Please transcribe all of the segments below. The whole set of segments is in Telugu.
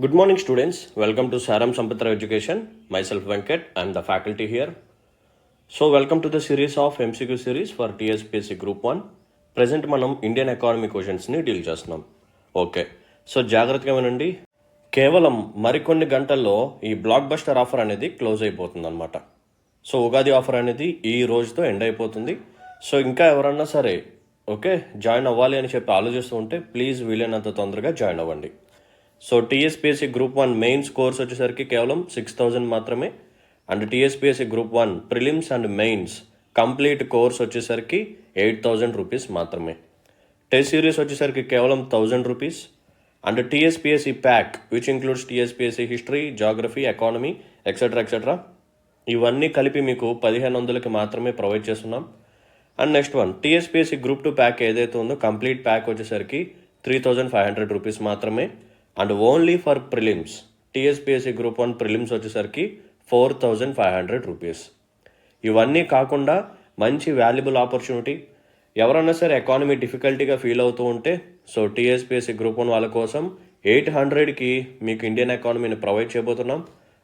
Good morning, students. Welcome to Saram Sampatra Education. Myself Venkat. I'm the faculty here. So, welcome to the series of MCQ series for TSPSC Group-1. Present మనం ఇండియన్ ఎకానమీ క్వశ్చన్స్ని డీల్ చేస్తున్నాం. ఓకే, సో జాగ్రత్తగా వినండి. కేవలం మరికొన్ని గంటల్లో ఈ బ్లాక్ బస్టర్ ఆఫర్ అనేది క్లోజ్ అయిపోతుంది అనమాట. సో ఉగాది ఆఫర్ అనేది ఈ రోజుతో ఎండ్ అయిపోతుంది. సో ఇంకా ఎవరన్నా సరే ఓకే జాయిన్ అవ్వాలి అని చెప్పి ఆలోచిస్తూ ఉంటే ప్లీజ్ వీలైనంత తొందరగా జాయిన్ అవ్వండి. So TSPSC Group-1 mains course వచ్చేసరికి కేవలం 6,000 మాత్రమే. And TSPSC Group-1 prelims and mains complete course వచ్చేసరికి 8,000 రూపీస్ మాత్రమే. టెస్ట్ సిరీస్ వచ్చేసరికి కేవలం 1,000 rupees. And TSPSC pack which includes TSPSC history, geography, economy etcetera ఇవన్నీ కలిపి మీకు 1,500కి మాత్రమే ప్రొవైడ్ చేస్తున్నాం. And next one TSPSC Group-2 pack ఏదైతే ఉందో కంప్లీట్ ప్యాక్ వచ్చేసరికి 3,500 రూపీస్ మాత్రమే. And only for prelims TSPSC Group-1 prelims వచ్చేసరికి 4,500 రూపీస్. ఇవన్నీ కాకుండా మంచి వాల్యుబుల్ ఆపర్చునిటీ. ఎవరన్నా సరే ఎకానమీ డిఫికల్టీగా ఫీల్ అవుతూ ఉంటే సో టీఎస్పీఎస్సీ Group-1 వాళ్ళ కోసం 800కి మీకు ఇండియన్ ఎకానమీని ప్రొవైడ్ చేయబోతున్నాం.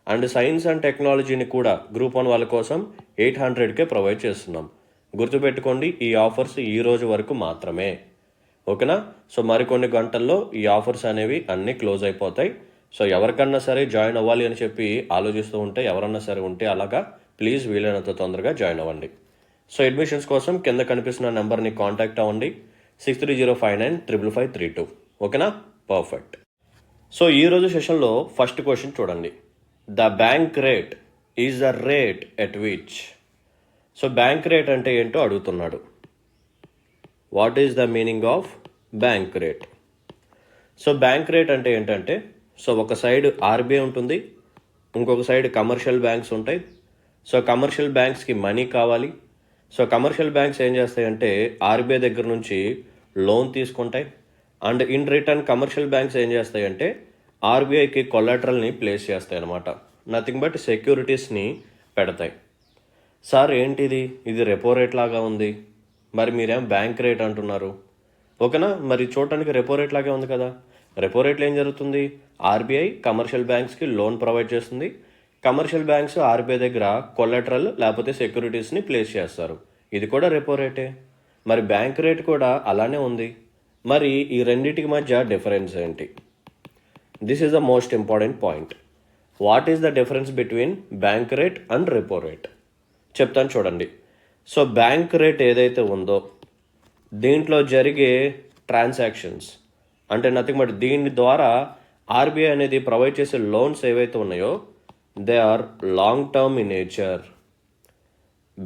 అండ్ సైన్స్ అండ్ టెక్నాలజీని కూడా Group-1 వాళ్ళ కోసం 800కే ప్రొవైడ్ చేస్తున్నాం. గుర్తుపెట్టుకోండి, ఈ ఆఫర్స్ ఈ రోజు వరకు మాత్రమే. ఓకేనా? సో మరికొన్ని గంటల్లో ఈ ఆఫర్స్ అనేవి అన్నీ క్లోజ్ అయిపోతాయి. సో ఎవరికన్నా సరే జాయిన్ అవ్వాలి అని చెప్పి ఆలోచిస్తూ ఉంటే ఎవరన్నా సరే ఉంటే అలాగా ప్లీజ్ వీలైనంత తొందరగా జాయిన్ అవ్వండి. సో అడ్మిషన్స్ కోసం కింద కనిపిస్తున్న నెంబర్ని కాంటాక్ట్ అవ్వండి. 6305955532. ఓకేనా? పర్ఫెక్ట్. సో ఈరోజు సెషన్లో ఫస్ట్ క్వశ్చన్ చూడండి. The bank rate is the rate at which. So bank rate అంటే ఏంటో అడుగుతున్నాడు. What is the meaning of bank rate? So bank rate అంటే ఏంటంటే సో ఒక సైడ్ ఆర్బీఐ ఉంటుంది, ఇంకొక సైడ్ కమర్షియల్ బ్యాంక్స్ ఉంటాయి. సో కమర్షియల్ బ్యాంక్స్కి మనీ కావాలి. సో కమర్షియల్ బ్యాంక్స్ ఏం చేస్తాయంటే ఆర్బీఐ దగ్గర నుంచి లోన్ తీసుకుంటాయి. And in return commercial banks ఏం చేస్తాయంటే ఆర్బీఐకి కొలాటరల్ని ప్లేస్ చేస్తాయి అన్నమాట. నథింగ్ బట్ సెక్యూరిటీస్ని పెడతాయి. సార్ ఏంటిది, ఇది రెపో రేట్ లాగా ఉంది, మరి మీరేం బ్యాంక్ రేట్ అంటున్నారు? ఓకేనా? మరి చూడటానికి రెపో రేట్ లాగే ఉంది కదా. రెపో రేట్లో ఏం జరుగుతుంది? ఆర్బీఐ కమర్షియల్ బ్యాంక్స్కి లోన్ ప్రొవైడ్ చేస్తుంది. కమర్షియల్ బ్యాంక్స్ ఆర్బీఐ దగ్గర కొలాటరల్ లేకపోతే సెక్యూరిటీస్ని ప్లేస్ చేస్తారు. ఇది కూడా రెపో రేటే. మరి బ్యాంక్ రేట్ కూడా అలానే ఉంది. మరి ఈ రెండింటికి మధ్య డిఫరెన్స్ ఏంటి? This is the most important point. What is the difference between bank rate and repo rate? చెప్తాను చూడండి. సో బ్యాంక్ రేట్ ఏదైతే ఉందో దీంట్లో జరిగే ట్రాన్సాక్షన్స్ అంటే నథింగ్ బట్ దీని ద్వారా ఆర్బీఐ అనేది ప్రొవైడ్ చేసే లోన్స్ ఏవైతే ఉన్నాయో they are long term in nature.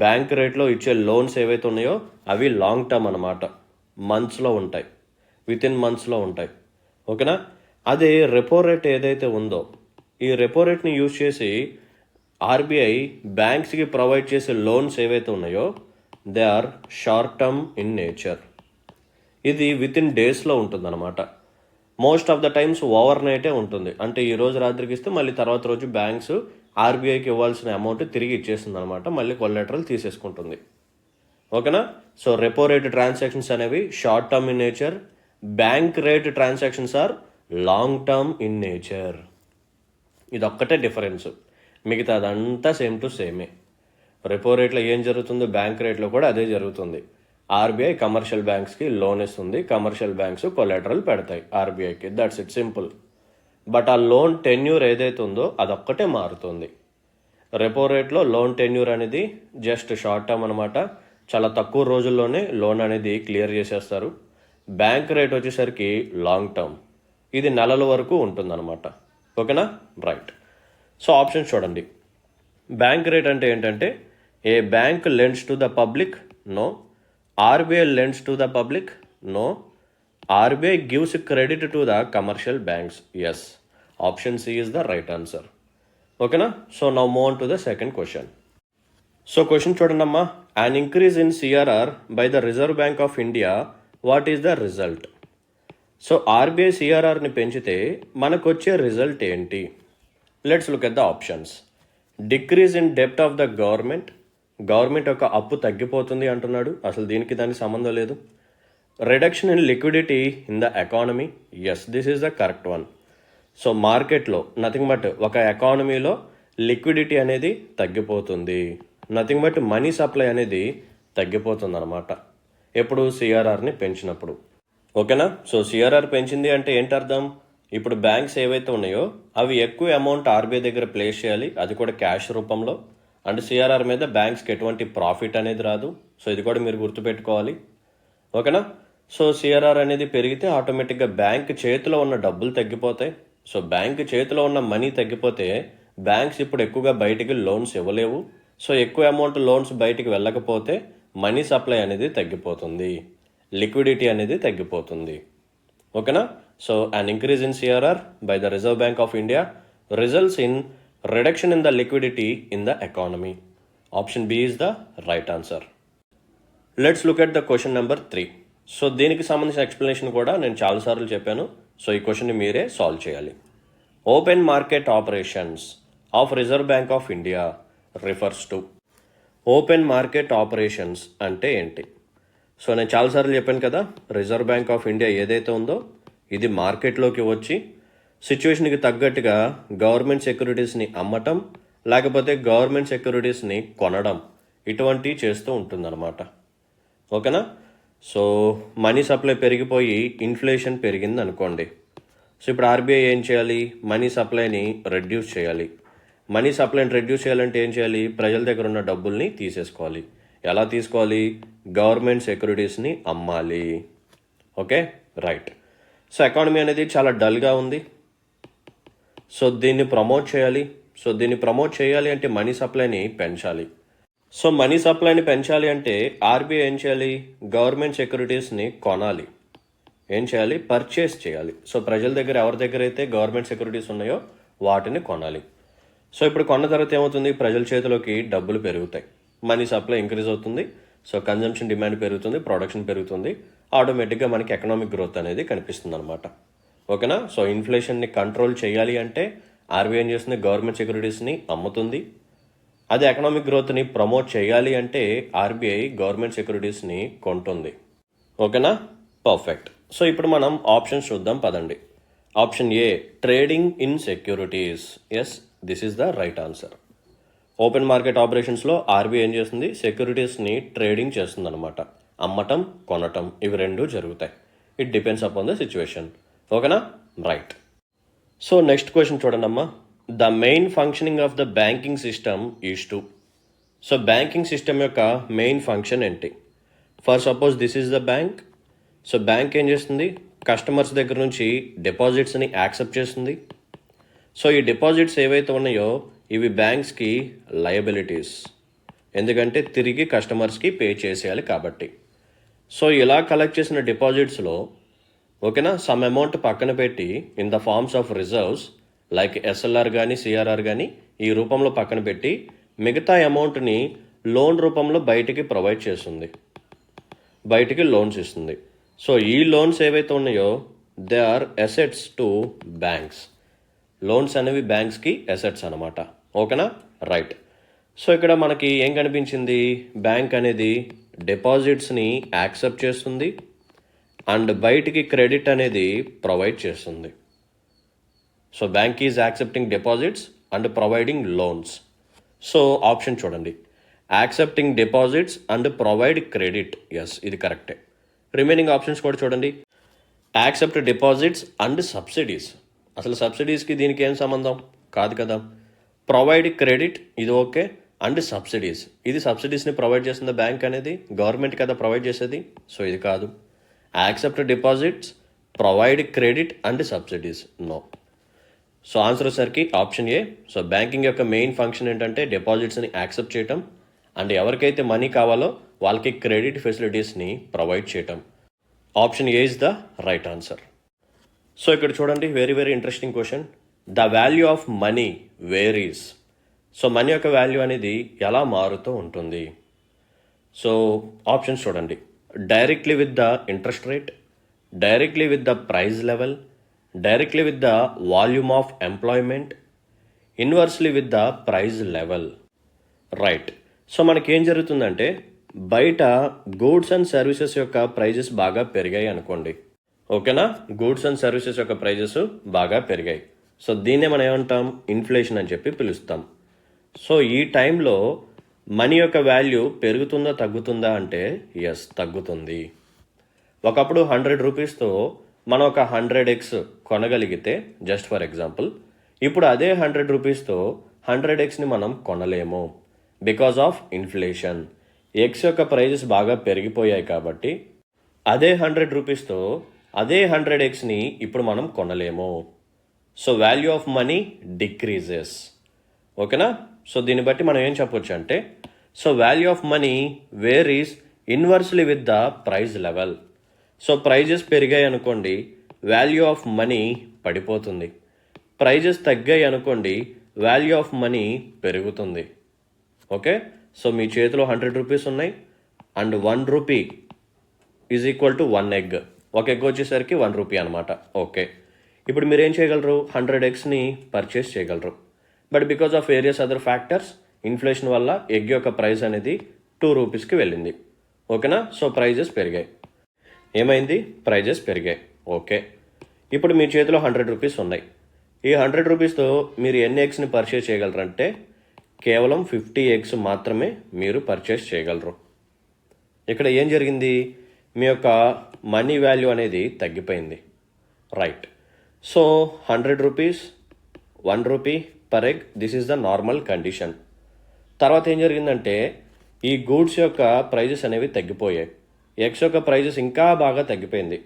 Bank రేట్లో ఇచ్చే లోన్స్ ఏవైతే ఉన్నాయో అవి లాంగ్ టర్మ్ అన్నమాట. మంత్స్లో ఉంటాయి, విత్ ఇన్ మంత్స్లో ఉంటాయి. ఓకేనా? అదే రెపో రేట్ ఏదైతే ఉందో ఈ రెపో రేట్ని యూజ్ చేసి ఆర్బీఐ బ్యాంక్స్కి ప్రొవైడ్ చేసే లోన్స్ ఏవైతే ఉన్నాయో they are short term in nature. ఇది విత్ ఇన్ డేస్లో ఉంటుందన్నమాట. Most of the times over నైటే ఉంటుంది. అంటే ఈ రోజు రాత్రికి ఇస్తే మళ్ళీ తర్వాత రోజు బ్యాంక్స్ ఆర్బీఐకి ఇవ్వాల్సిన అమౌంట్ తిరిగి ఇచ్చేస్తుంది అనమాట. మళ్ళీ కొలాటరల్ తీసేసుకుంటుంది. ఓకేనా? సో రెపో రేట్ ట్రాన్సాక్షన్స్ అనేవి short term in nature. Bank rate transactions are long term in nature. ఇదొక్కటే డిఫరెన్స్. మిగతా అదంతా సేమ్ టు సేమే. రెపో రేట్లో ఏం జరుగుతుందో బ్యాంక్ రేట్లో కూడా అదే జరుగుతుంది. ఆర్బీఐ కమర్షియల్ బ్యాంక్స్కి లోన్ ఇస్తుంది, కమర్షియల్ బ్యాంక్స్ కొలాటరల్ పెడతాయి ఆర్బీఐకి. That's it, simple. బట్ ఆ లోన్ టెన్యూర్ ఏదైతే ఉందో అదొక్కటే మారుతుంది. రెపో రేట్లో లోన్ టెన్యూర్ అనేది జస్ట్ షార్ట్ టర్మ్ అనమాట. చాలా తక్కువ రోజుల్లోనే లోన్ అనేది క్లియర్ చేసేస్తారు. బ్యాంక్ రేట్ వచ్చేసరికి లాంగ్ టర్మ్, ఇది నెలల వరకు ఉంటుందన్నమాట. ఓకేనా? రైట్. సో ఆప్షన్స్ చూడండి. బ్యాంక్ రేట్ అంటే ఏంటంటే a bank lends to the public, no. RBI lends to the public, no. RBI gives credit to the commercial banks, yes. Option C is the right answer. ఓకేనా? So now move on to the second question. So question చూడండి అమ్మా. An increase in CRR by the Reserve Bank of India, what is the result? So RBI సిఆర్ఆర్ని పెంచితే మనకు వచ్చే రిజల్ట్ ఏంటి? Let's look at the options. Decrease in డెప్ట్ ఆఫ్ ద గవర్నమెంట్ యొక్క అప్పు తగ్గిపోతుంది అంటున్నాడు. అసలు దీనికి దానికి సంబంధం లేదు. Reduction in liquidity in the economy, yes, this is the correct one. So మార్కెట్లో నథింగ్ బట్ ఒక ఎకానమీలో లిక్విడిటీ అనేది తగ్గిపోతుంది, నథింగ్ బట్ మనీ సప్లై అనేది తగ్గిపోతుంది అనమాట ఎప్పుడు సిఆర్ఆర్ని పెంచినప్పుడు. ఓకేనా? సో సిఆర్ఆర్ పెంచింది అంటే ఏంటి అర్థం? ఇప్పుడు బ్యాంక్స్ ఏవైతే ఉన్నాయో అవి ఎక్కువ అమౌంట్ ఆర్బీఐ దగ్గర ప్లేస్ చేయాలి, అది కూడా క్యాష్ రూపంలో. అండ్ సిఆర్ఆర్ మీద బ్యాంక్స్కి ఎటువంటి ప్రాఫిట్ అనేది రాదు. సో ఇది కూడా మీరు గుర్తుపెట్టుకోవాలి. ఓకేనా? సో సిఆర్ఆర్ అనేది పెరిగితే ఆటోమేటిక్గా బ్యాంక్ చేతిలో ఉన్న డబ్బులు తగ్గిపోతాయి. సో బ్యాంక్ చేతిలో ఉన్న మనీ తగ్గిపోతే బ్యాంక్స్ ఇప్పుడు ఎక్కువగా బయటికి లోన్స్ ఇవ్వలేవు. సో ఎక్కువ అమౌంట్ లోన్స్ బయటికి వెళ్ళకపోతే మనీ సప్లై అనేది తగ్గిపోతుంది, లిక్విడిటీ అనేది తగ్గిపోతుంది. ఓకేనా? So an increase in CRR by the Reserve Bank of India results in reduction in the liquidity in the economy. Option B is the right answer. Let's look at the question number 3. So దీనికి సంబంధించిన ఎక్స్ప్లెనేషన్ కూడా నేను చాలాసార్లు చెప్పాను. సో ఈ క్వశ్చన్ని మీరే సాల్వ్ చేయాలి. Open market operations of reserve Bank of India refers to. Open market operations అంటే ఏంటి? సో నేను చాలాసార్లు చెప్పాను కదా, రిజర్వ్ బ్యాంక్ ఆఫ్ ఇండియా ఏదైతే ఉందో ఇది మార్కెట్లోకి వచ్చి సిచ్యువేషన్కి తగ్గట్టుగా గవర్నమెంట్ సెక్యూరిటీస్ని అమ్మటం లేకపోతే గవర్నమెంట్ సెక్యూరిటీస్ని కొనడం ఇటువంటివి చేస్తూ ఉంటుందన్నమాట. ఓకేనా? సో మనీ సప్లై పెరిగిపోయి ఇన్ఫ్లేషన్ పెరిగింది అనుకోండి. సో ఇప్పుడు ఆర్బీఐ ఏం చేయాలి? మనీ సప్లైని రెడ్యూస్ చేయాలి. మనీ సప్లైని రెడ్యూస్ చేయాలంటే ఏం చేయాలి? ప్రజల దగ్గర ఉన్న డబ్బుల్ని తీసేసుకోవాలి. ఎలా తీసుకోవాలి? గవర్నమెంట్ సెక్యూరిటీస్ని అమ్మాలి. Okay, right. సో ఎకానమీ అనేది చాలా డల్గా ఉంది. సో దీన్ని ప్రమోట్ చేయాలి. సో దీన్ని ప్రమోట్ చేయాలి అంటే మనీ సప్లైని పెంచాలి. సో మనీ సప్లైని పెంచాలి అంటే ఆర్బీఐ ఏం చేయాలి? గవర్నమెంట్ సెక్యూరిటీస్ని కొనాలి. ఏం చేయాలి? పర్చేస్ చేయాలి. సో ప్రజల దగ్గర ఎవరి దగ్గర అయితే గవర్నమెంట్ సెక్యూరిటీస్ ఉన్నాయో వాటిని కొనాలి. సో ఇప్పుడు కొన్న తర్వాత ఏమవుతుంది? ప్రజల చేతిలోకి డబ్బులు పెరుగుతాయి, మనీ సప్లై ఇంక్రీజ్ అవుతుంది. సో కన్జంప్షన్ డిమాండ్ పెరుగుతుంది, ప్రొడక్షన్ పెరుగుతుంది, ఆటోమేటిక్గా మనకి ఎకనామిక్ గ్రోత్ అనేది కనిపిస్తుంది అనమాట. ఓకేనా? సో ఇన్ఫ్లేషన్ని కంట్రోల్ చేయాలి అంటే ఆర్బీఐ ఏం చేస్తుంది? గవర్నమెంట్ సెక్యూరిటీస్ని అమ్ముతుంది. అదే ఎకనామిక్ గ్రోత్ని ప్రమోట్ చేయాలి అంటే ఆర్బీఐ గవర్నమెంట్ సెక్యూరిటీస్ని కొంటుంది. ఓకేనా? పర్ఫెక్ట్. సో ఇప్పుడు మనం ఆప్షన్స్ చూద్దాం పదండి. Option A trading in securities. Yes, this is the right answer. Open market ఆపరేషన్స్లో ఆర్బీఐ ఏం చేస్తుంది? సెక్యూరిటీస్ని ట్రేడింగ్ చేస్తుంది అనమాట. అమ్మటం కొనటం ఇవి రెండు జరుగుతాయి. It depends upon the situation. ఓకేనా? రైట్. సో నెక్స్ట్ క్వశ్చన్ చూడండి అమ్మా. The main functioning of the banking system is to. So banking system యొక్క మెయిన్ ఫంక్షన్ ఏంటి? For suppose this is the bank. So bank ఏం చేస్తుంది? కస్టమర్స్ దగ్గర నుంచి డిపాజిట్స్ని యాక్సెప్ట్ చేస్తుంది. సో ఈ డిపాజిట్స్ ఏవైతే ఉన్నాయో ఇవి బ్యాంక్స్కి లయబిలిటీస్, ఎందుకంటే తిరిగి కస్టమర్స్కి పే చేసేయాలి కాబట్టి. సో ఇలా కలెక్ట్ చేసిన డిపాజిట్స్లో ఓకేనా సమ్ అమౌంట్ పక్కన పెట్టి in the forms of reserves like SLR కానీ సిఆర్ఆర్ కానీ ఈ రూపంలో పక్కన పెట్టి మిగతా అమౌంట్ని లోన్ రూపంలో బయటికి ప్రొవైడ్ చేస్తుంది, బయటికి లోన్స్ ఇస్తుంది. సో ఈ లోన్స్ ఏవైతే ఉన్నాయో they are assets to banks. Loans అనేవి బ్యాంక్స్కి అసెట్స్ అనమాట. ఓకేనా? రైట్. సో ఇక్కడ మనకి ఏం కనిపించింది? బ్యాంక్ అనేది డిపాజిట్స్ని యాక్సెప్ట్ చేస్తుంది అండ్ బయటికి క్రెడిట్ అనేది ప్రొవైడ్ చేస్తుంది. So bank is accepting deposits and providing loans. So option చూడండి, accepting deposits and provide credit. Yes, ఇది కరెక్టే. రిమైనింగ్ ఆప్షన్స్ కూడా చూడండి. Accept deposits and subsidies. అసలు సబ్సిడీస్కి దీనికి ఏం సంబంధం? కాదు కదా. ప్రొవైడ్ క్రెడిట్ ఇది ఓకే, అండ్ సబ్సిడీస్ ఇది సబ్సిడీస్ని ప్రొవైడ్ చేస్తుంది బ్యాంక్ అనేది, గవర్నమెంట్ కదా ప్రొవైడ్ చేసేది. సో ఇది కాదు. Accept deposits, provide credit and subsidies, no. So answer వచ్చేసరికి ఆప్షన్ ఏ. సో బ్యాంకింగ్ యొక్క మెయిన్ ఫంక్షన్ ఏంటంటే డిపాజిట్స్ని యాక్సెప్ట్ చేయటం అండ్ ఎవరికైతే మనీ కావాలో వాళ్ళకి క్రెడిట్ ఫెసిలిటీస్ని ప్రొవైడ్ చేయటం. Option A is the right answer. So ఇక్కడ చూడండి, very very interesting question. The value of money varies. So money యొక్క వాల్యూ అనేది ఎలా మారుతూ ఉంటుంది? సో ఆప్షన్స్ చూడండి. Directly with the interest rate, directly with the price level, directly with the volume of employment, inversely with the price level. Right. So మనకేం జరుగుతుందంటే బయట గూడ్స్ అండ్ సర్వీసెస్ యొక్క ప్రైజెస్ బాగా పెరిగాయి అనుకోండి. ఓకేనా? గూడ్స్ అండ్ సర్వీసెస్ యొక్క ప్రైజెస్ బాగా పెరిగాయి. సో దీన్నే మనం ఏమంటాం, ఇన్ఫ్లేషన్ అని చెప్పి పిలుస్తాం. సో ఈ టైంలో మనీ యొక్క వాల్యూ పెరుగుతుందా తగ్గుతుందా అంటే ఎస్, తగ్గుతుంది. ఒకప్పుడు 100 రూపీస్తో మనం ఒక 100x కొనగలిగితే, జస్ట్ ఫర్ ఎగ్జాంపుల్, ఇప్పుడు అదే 100 రూపీస్తో 100xని మనం కొనలేము బికాజ్ ఆఫ్ ఇన్ఫ్లేషన్. ఎక్స్ యొక్క ప్రైజెస్ బాగా పెరిగిపోయాయి కాబట్టి అదే 100 రూపీస్తో అదే 100xని ఇప్పుడు మనం కొనలేము. So value of money decreases. ఓకేనా? సో దీన్ని బట్టి మనం ఏం చెప్పొచ్చు అంటే, so value of money varies inversely with the price level. So prices పెరిగాయి అనుకోండి, వాల్యూ ఆఫ్ మనీ పడిపోతుంది. ప్రైజెస్ తగ్గాయి అనుకోండి, వాల్యూ ఆఫ్ మనీ పెరుగుతుంది. ఓకే? సో మీ చేతిలో 100 రూపీస్ ఉన్నాయి and 1 rupee is equal to 1 egg. ఒక ఎగ్ వచ్చేసరికి 1 రూపీ అనమాట. ఓకే, ఇప్పుడు మీరు ఏం చేయగలరు, 100xని పర్చేస్ చేయగలరు. But because of various other factors, inflation వల్ల ఎగ్ యొక్క ప్రైస్ అనేది 2 రూపీస్కి వెళ్ళింది. ఓకేనా? సో ప్రైజెస్ పెరిగాయి. ఏమైంది? ప్రైజెస్ పెరిగాయి. ఓకే, ఇప్పుడు మీ చేతిలో 100 రూపీస్ ఉన్నాయి. ఈ 100 రూపీస్తో మీరు ఎన్ని ఎగ్స్ని పర్చేస్ చేయగలరంటే కేవలం 50 ఎగ్స్ మాత్రమే మీరు పర్చేస్ చేయగలరు. ఇక్కడ ఏం జరిగింది, మీ యొక్క మనీ వాల్యూ అనేది తగ్గిపోయింది. Right. So 100 rupees, 1 rupee per egg, this is the normal condition. తర్వాత ఏం జరిగిందంటే ఈ గూడ్స్ యొక్క ప్రైజెస్ అనేవి తగ్గిపోయాయి. ఎగ్స్ యొక్క ప్రైజెస్ ఇంకా బాగా తగ్గిపోయింది.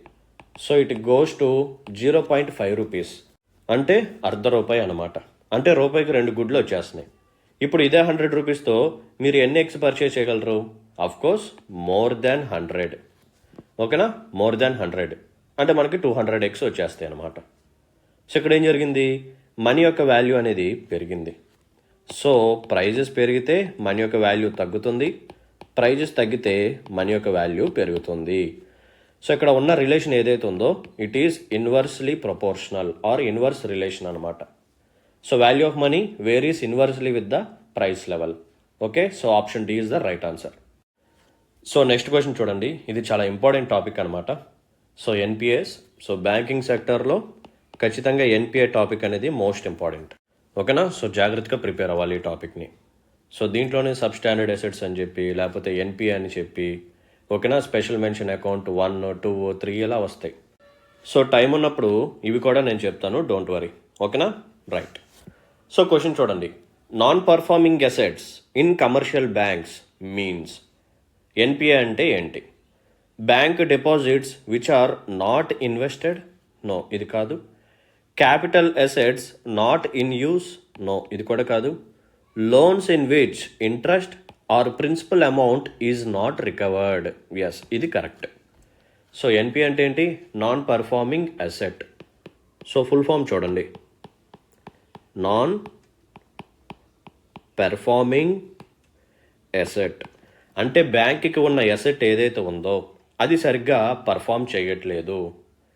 So it goes to 0.5 rupees, అంటే ₹0.5 అనమాట. అంటే రూపాయికి 2 గుడ్లు వచ్చేస్తున్నాయి. ఇప్పుడు ఇదే 100 రూపీస్తో మీరు ఎన్ని ఎగ్స్ పర్చేస్ చేయగలరు? Of course more than 100. ఓకేనా? మోర్ దాన్ 100 అంటే మనకి 200 ఎగ్స్ వచ్చేస్తాయి అనమాట. సో ఇక్కడ ఏం జరిగింది, మనీ యొక్క వాల్యూ అనేది పెరిగింది. సో ప్రైజెస్ పెరిగితే మనీ యొక్క వాల్యూ తగ్గుతుంది, ప్రైజెస్ తగ్గితే మనీ యొక్క వాల్యూ పెరుగుతుంది. సో ఇక్కడ ఉన్న రిలేషన్ ఏదైతే ఉందో it is inversely proportional or inverse relation అనమాట. So value of money varies inversely with the price level. Okay, so option D is the right answer. So next question చూడండి, ఇది చాలా ఇంపార్టెంట్ టాపిక్ అనమాట. సో ఎన్పిఎస్, సో బ్యాంకింగ్ సెక్టర్లో ఖచ్చితంగా ఎన్పిఏ టాపిక్ అనేది మోస్ట్ ఇంపార్టెంట్. ఓకేనా? సో జాగ్రత్తగా ప్రిపేర్ అవ్వాలి ఈ టాపిక్ని. సో దీంట్లోనే సబ్ స్టాండర్డ్ అసెట్స్ అని చెప్పి, లేకపోతే ఎన్పిఏ అని చెప్పి, ఓకేనా, స్పెషల్ మెన్షన్ అకౌంట్ 1, 2, 3 ఇలా వస్తాయి. సో టైం ఉన్నప్పుడు ఇవి కూడా నేను చెప్తాను, డోంట్ వరీ. ఓకేనా? రైట్. సో క్వశ్చన్ చూడండి, non performing assets in commercial banks means. NPA అంటే ఏంటి? Bank deposits which are not invested, no ఇది కాదు. Capital assets not in use, no ఇది కూడా కాదు. Loans in which interest or principal amount is not recovered, yes ఇది కరెక్ట్. సో ఎన్పి అంటే ఏంటి? Non performing asset. So full form చూడండి, నాన్ పెర్ఫార్మింగ్ అసెట్ అంటే బ్యాంక్కి ఉన్న అసెట్ ఏదైతే ఉందో అది సరిగ్గా పర్ఫామ్ చేయట్లేదు,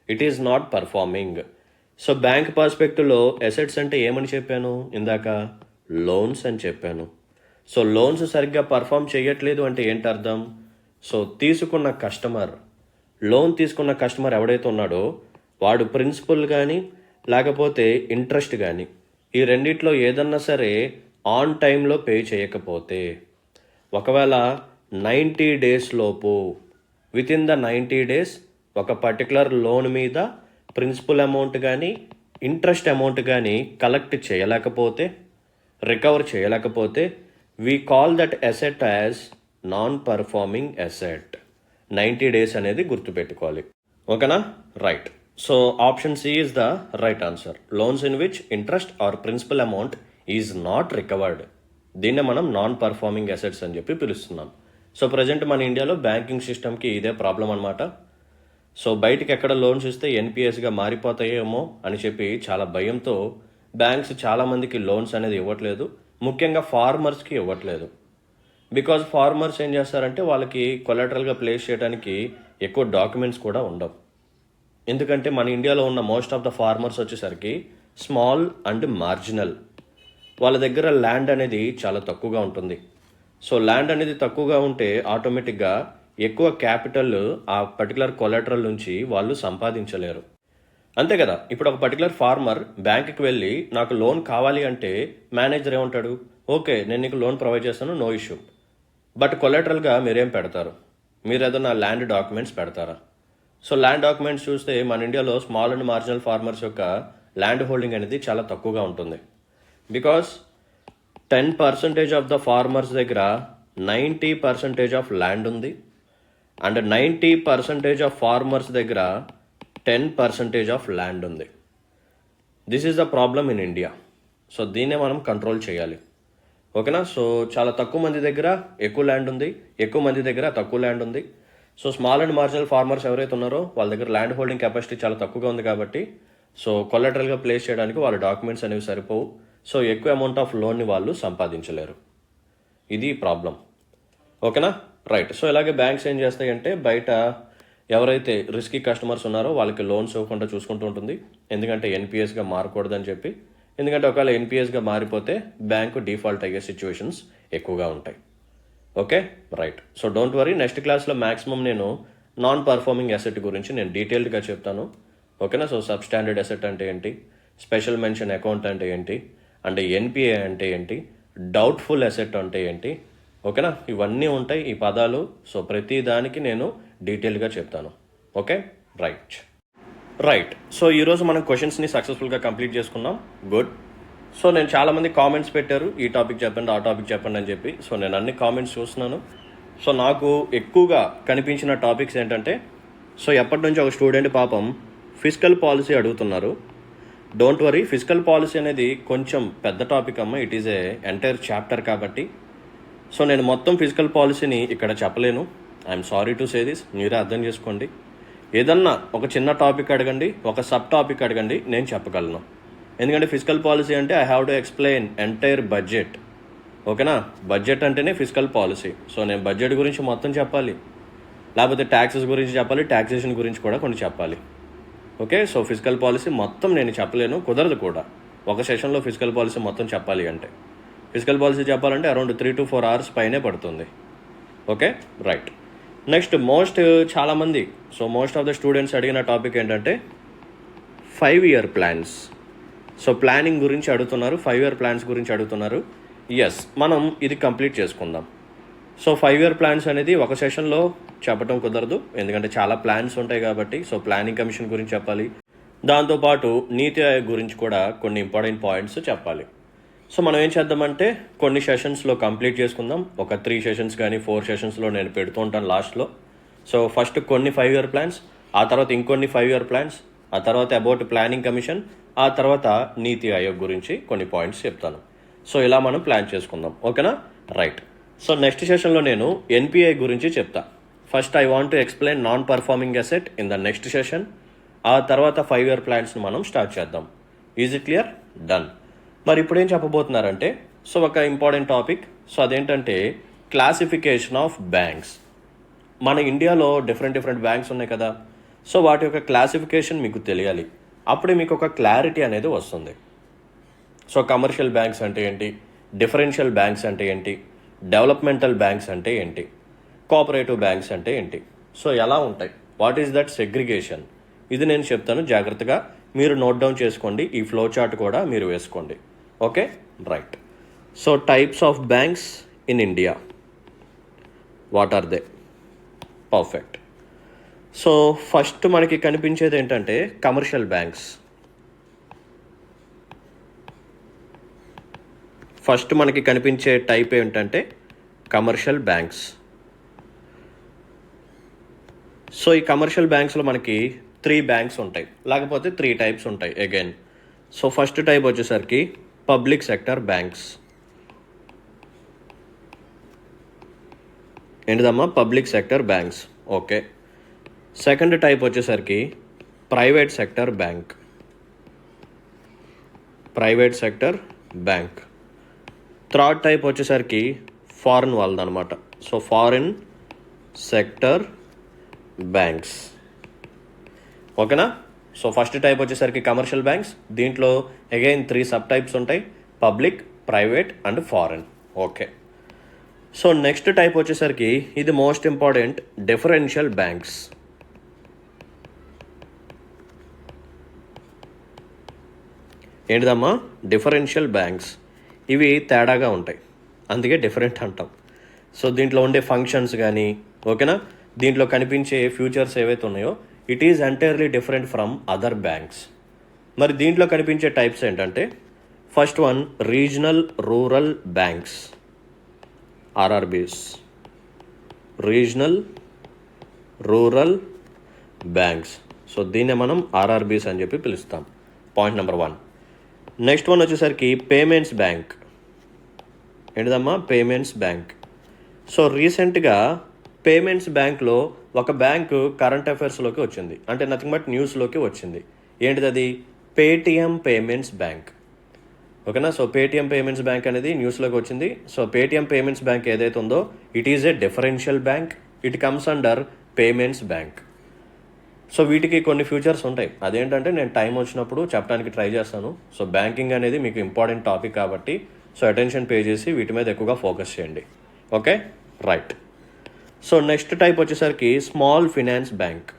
it is not performing. So bank పర్స్పెక్టివ్లో అసెట్స్ అంటే ఏమని చెప్పాను ఇందాక? లోన్స్ అని చెప్పాను. సో లోన్స్ సరిగ్గా పర్ఫామ్ చేయట్లేదు అంటే ఏంటి అర్థం? సో తీసుకున్న కస్టమర్, లోన్ తీసుకున్న కస్టమర్ ఎవడైతే ఉన్నాడో వాడు ప్రిన్సిపల్ కానీ లేకపోతే ఇంట్రెస్ట్ కానీ ఈ రెండిట్లో ఏదన్నా సరే ఆన్ టైంలో పే చేయకపోతే, ఒకవేళ 90 డేస్ లోపు, విత్ ఇన్ ద 90 డేస్ ఒక పర్టికులర్ లోన్ మీద ప్రిన్సిపల్ అమౌంట్ కానీ ఇంట్రెస్ట్ అమౌంట్ కానీ కలెక్ట్ చేయలేకపోతే, రికవర్ చేయలేకపోతే, we call that asset as non performing asset. 90 days అనేది గుర్తుపెట్టుకోవాలి. ఓకేనా? Right. So option C is the right answer. Loans in which interest or principal amount is not recovered, దీన్నే మనం నాన్ పర్ఫార్మింగ్ అసెట్స్ అని చెప్పి పిలుస్తున్నాం. సో ప్రజెంట్ మన ఇండియాలో బ్యాంకింగ్ సిస్టమ్కి ఇదే ప్రాబ్లం అనమాట. సో బయటికి ఎక్కడ లోన్స్ ఇస్తే ఎన్పిఎస్గా మారిపోతాయేమో అని చెప్పి చాలా భయంతో బ్యాంక్స్ చాలామందికి లోన్స్ అనేది ఇవ్వట్లేదు, ముఖ్యంగా ఫార్మర్స్కి ఇవ్వట్లేదు. బికాజ్ ఫార్మర్స్ ఏం చేస్తారంటే వాళ్ళకి కొలాటరల్గా ప్లేస్ చేయడానికి ఎక్కువ డాక్యుమెంట్స్ కూడా ఉండవు. ఎందుకంటే మన ఇండియాలో ఉన్న మోస్ట్ ఆఫ్ ద ఫార్మర్స్ వచ్చేసరికి స్మాల్ అండ్ మార్జినల్, వాళ్ళ దగ్గర ల్యాండ్ అనేది చాలా తక్కువగా ఉంటుంది. సో ల్యాండ్ అనేది తక్కువగా ఉంటే ఆటోమేటిక్గా ఎక్కువ క్యాపిటల్ ఆ పర్టికులర్ కొలాటరల్ నుంచి వాళ్ళు సంపాదించలేరు. అంతే కదా. ఇప్పుడు ఒక పర్టికులర్ ఫార్మర్ బ్యాంక్కి వెళ్ళి నాకు లోన్ కావాలి అంటే మేనేజర్ ఏమంటాడు, ఓకే నేను నీకు లోన్ ప్రొవైడ్ చేస్తాను, నో ఇష్యూ. బట్ కొలాటరల్గా మీరేం పెడతారు? మీరు ఏదైనా ల్యాండ్ డాక్యుమెంట్స్ పెడతారా? సో ల్యాండ్ డాక్యుమెంట్స్ చూస్తే మన ఇండియాలో స్మాల్ అండ్ మార్జినల్ ఫార్మర్స్ యొక్క ల్యాండ్ హోల్డింగ్ అనేది చాలా తక్కువగా ఉంటుంది. బికాస్ 10% ఆఫ్ ద ఫార్మర్స్ దగ్గర 90% ఆఫ్ ల్యాండ్ ఉంది అండ్ 90% ఆఫ్ ఫార్మర్స్ దగ్గర 10% ఆఫ్ ల్యాండ్ ఉంది. This is the problem in India. So దీన్నే మనం కంట్రోల్ చేయాలి. ఓకేనా. సో చాలా తక్కువ మంది దగ్గర ఎక్కువ ల్యాండ్ ఉంది, ఎక్కువ మంది దగ్గర తక్కువ ల్యాండ్ ఉంది. So small and marginal farmers ఎవరైతే ఉన్నారో వాళ్ళ దగ్గర ల్యాండ్ హోల్డింగ్ కెపాసిటీ చాలా తక్కువగా ఉంది కాబట్టి సో కొలాటరల్గా ప్లేస్ చేయడానికి వాళ్ళ డాక్యుమెంట్స్ అనేవి సరిపోవు. సో ఎక్కువ అమౌంట్ ఆఫ్ లోన్ని వాళ్ళు సంపాదించలేరు. ఇది ప్రాబ్లం. ఓకేనా, రైట్. సో ఇలాగే బ్యాంక్స్ ఏం చేస్తాయంటే బయట ఎవరైతే రిస్కీ కస్టమర్స్ ఉన్నారో వాళ్ళకి లోన్స్ ఇవ్వకుండా చూసుకుంటూ ఉంటుంది. ఎందుకంటే ఎన్పిఎస్గా మారకూడదని చెప్పి. ఎందుకంటే ఒకవేళ ఎన్పిఎస్గా మారిపోతే బ్యాంకు డిఫాల్ట్ అయ్యే సిచ్యువేషన్స్ ఎక్కువగా ఉంటాయి. Okay, right. So don't worry, next క్లాస్లో మ్యాక్సిమం నేను నాన్ పర్ఫార్మింగ్ అసెట్ గురించి నేను డీటెయిల్డ్గా చెప్తాను. ఓకేనా. సో సబ్ స్టాండర్డ్ అసెట్ అంటే ఏంటి, స్పెషల్ మెన్షన్ అకౌంట్ అంటే ఏంటి, అంటే ఎన్పిఏ అంటే ఏంటి, డౌట్ఫుల్ అసెట్ అంటే ఏంటి. ఓకేనా, ఇవన్నీ ఉంటాయి ఈ పదాలు. సో ప్రతి దానికి నేను డీటెయిల్గా చెప్తాను. Okay, right. సో ఈరోజు మనం క్వశ్చన్స్ని సక్సెస్ఫుల్గా కంప్లీట్ చేసుకున్నాం. గుడ్. సో నేను చాలామంది కామెంట్స్ పెట్టారు, ఈ టాపిక్ చెప్పండి, ఆ టాపిక్ చెప్పండి అని చెప్పి. సో నేను అన్ని కామెంట్స్ చూస్తున్నాను. సో నాకు ఎక్కువగా కనిపించిన టాపిక్స్ ఏంటంటే, సో ఎప్పటి నుంచి ఒక స్టూడెంట్ పాపం ఫిజికల్ పాలసీ అడుగుతున్నారు. డోంట్ వరీ, ఫిజికల్ పాలసీ అనేది కొంచెం పెద్ద టాపిక్ అమ్మ. It is a entire chapter కాబట్టి సో నేను మొత్తం ఫిజికల్ పాలసీని ఇక్కడ చెప్పలేను. I'm sorry to say this, మీరే అర్థం చేసుకోండి. ఏదన్నా ఒక చిన్న టాపిక్ అడగండి, ఒక సబ్ టాపిక్ అడగండి, నేను చెప్పగలను. ఎందుకంటే ఫిజికల్ పాలసీ అంటే I have to explain entire budget. ఓకేనా, బడ్జెట్ అంటేనే ఫిజికల్ పాలసీ. సో నేను బడ్జెట్ గురించి మొత్తం చెప్పాలి, లేకపోతే ట్యాక్సెస్ గురించి చెప్పాలి, ట్యాక్సేషన్ గురించి కూడా కొన్ని చెప్పాలి. ఓకే, సో ఫిజికల్ పాలసీ మొత్తం నేను చెప్పలేను, కుదరదు కూడా. ఒక సెషన్లో ఫిజికల్ పాలసీ మొత్తం చెప్పాలి అంటే, ఫిజికల్ పాలసీ చెప్పాలంటే అరౌండ్ 3 to 4 hours పైనే పడుతుంది. Okay, right. నెక్స్ట్ చాలామంది, so most of the students అడిగిన టాపిక్ ఏంటంటే 5-year ప్లాన్స్. సో ప్లానింగ్ గురించి అడుగుతున్నారు, 5-year ప్లాన్స్ గురించి అడుగుతున్నారు. ఎస్, మనం ఇది కంప్లీట్ చేసుకుందాం. సో 5-year ప్లాన్స్ అనేది ఒక సెషన్లో చెప్పడం కుదరదు, ఎందుకంటే చాలా ప్లాన్స్ ఉంటాయి కాబట్టి. సో ప్లానింగ్ కమిషన్ గురించి చెప్పాలి, దాంతోపాటు నీతి ఆయోగ్ గురించి కూడా కొన్ని ఇంపార్టెంట్ పాయింట్స్ చెప్పాలి. సో మనం ఏం చేద్దామంటే కొన్ని సెషన్స్లో కంప్లీట్ చేసుకుందాం. ఒక 3 sessions కానీ 4 sessionsలో నేను పెడుతూ ఉంటాను లాస్ట్లో. సో ఫస్ట్ కొన్ని 5-year ప్లాన్స్, ఆ తర్వాత ఇంకొన్ని 5-year ప్లాన్స్, ఆ తర్వాత అబౌట్ ప్లానింగ్ కమిషన్, ఆ తర్వాత నీతి ఆయోగ్ గురించి కొన్ని పాయింట్స్ చెప్తాను. సో ఇలా మనం ప్లాన్ చేసుకుందాం. ఓకేనా, రైట్. సో నెక్స్ట్ సెషన్లో నేను ఎన్పిఏ గురించి చెప్తా. First I want to explain non performing asset in the next session. ఆ తర్వాత 5-year ప్లాన్స్ని మనం స్టార్ట్ చేద్దాం. Is it clear? డన్. మరి ఇప్పుడు ఏం చెప్పబోతున్నారంటే, సో ఒక ఇంపార్టెంట్ టాపిక్. సో అదేంటంటే క్లాసిఫికేషన్ ఆఫ్ బ్యాంక్స్. మన ఇండియాలో డిఫరెంట్ బ్యాంక్స్ ఉన్నాయి కదా. సో వాటి యొక్క క్లాసిఫికేషన్ మీకు తెలియాలి, అప్పుడే మీకు ఒక క్లారిటీ అనేది వస్తుంది. సో కమర్షియల్ బ్యాంక్స్ అంటే ఏంటి, డిఫరెన్షియల్ బ్యాంక్స్ అంటే ఏంటి, డెవలప్మెంటల్ బ్యాంక్స్ అంటే ఏంటి, కోఆపరేటివ్ బ్యాంక్స్ అంటే ఏంటి, సో ఎలా ఉంటాయి, వాట్ ఈస్ దట్ సెగ్రిగేషన్, ఇది నేను చెప్తాను. జాగ్రత్తగా మీరు నోట్ డౌన్ చేసుకోండి, ఈ ఫ్లో చార్ట్ కూడా మీరు వేసుకోండి. Okay, right. So types of banks in India, what are they? Perfect. So first మనకి కనిపించేది ఏంటంటే కమర్షియల్ బ్యాంక్స్. ఫస్ట్ మనకి కనిపించే టైప్ ఏంటంటే కమర్షియల్ బ్యాంక్స్. సో ఈ కమర్షియల్ బ్యాంక్స్లో మనకి 3 బ్యాంక్స్ ఉంటాయి, లేకపోతే 3 types ఉంటాయి అగైన్. సో ఫస్ట్ టైప్ వచ్చేసరికి పబ్లిక్ సెక్టర్ బ్యాంక్స్. ఏంటిదమ్మా? Public sector banks. Okay. Second type వచ్చేసరికి private sector bank. Private sector bank. Third type వచ్చేసరికి ఫారిన్ వాళ్ళదనమాట. So foreign sector banks. ఓకేనా. సో ఫస్ట్ టైప్ వచ్చేసరికి కమర్షియల్ బ్యాంక్స్. దీంట్లో అగైన్ 3 sub-types ఉంటాయి, public, private and foreign. Okay. So next type వచ్చేసరికి ఇది మోస్ట్ ఇంపార్టెంట్, డిఫరెన్షియల్ బ్యాంక్స్. ఏంటిదమ్మా? Differential banks. ఇవి తేడాగా ఉంటాయి, అందుకే డిఫరెంట్ అంటాం. సో దీంట్లో ఉండే ఫంక్షన్స్ కానీ, ఓకేనా, దీంట్లో కనిపించే ఫ్యూచర్స్ ఏవైతే ఉన్నాయో it is entirely different from other banks. మరి దీంట్లో కనిపించే టైప్స్ ఏంటంటే, first one regional rural banks, RRBs, regional rural banks. So దీన్నే మనం ఆర్ఆర్బీస్ అని చెప్పి పిలుస్తాం. Point number 1. నెక్స్ట్ వన్ వచ్చేసరికి పేమెంట్స్ బ్యాంక్. ఏంటిదమ్మా? Payments bank. సో రీసెంట్గా పేమెంట్స్ బ్యాంక్లో ఒక బ్యాంకు కరెంట్ అఫైర్స్లోకి వచ్చింది, అంటే నథింగ్ బట్ న్యూస్లోకి వచ్చింది. ఏంటిది అది? Paytm payments bank. ఓకేనా? సో పేటిఎం పేమెంట్స్ బ్యాంక్ అనేది న్యూస్లోకి వచ్చింది. సో పేటిఎం పేమెంట్స్ బ్యాంక్ ఏదైతే ఉందో it is a differential bank, it comes under payments bank. So వీటికి కొన్ని ఫ్యూచర్స్ ఉంటాయి, అదేంటంటే నేను టైం వచ్చినప్పుడు చెప్పడానికి ట్రై చేస్తాను. సో బ్యాంకింగ్ అనేది మీకు ఇంపార్టెంట్ టాపిక్ కాబట్టి సో అటెన్షన్ పే చేసి వీటి మీద ఎక్కువగా ఫోకస్ చేయండి. Okay, right. So next type వచ్చేసరికి small finance bank.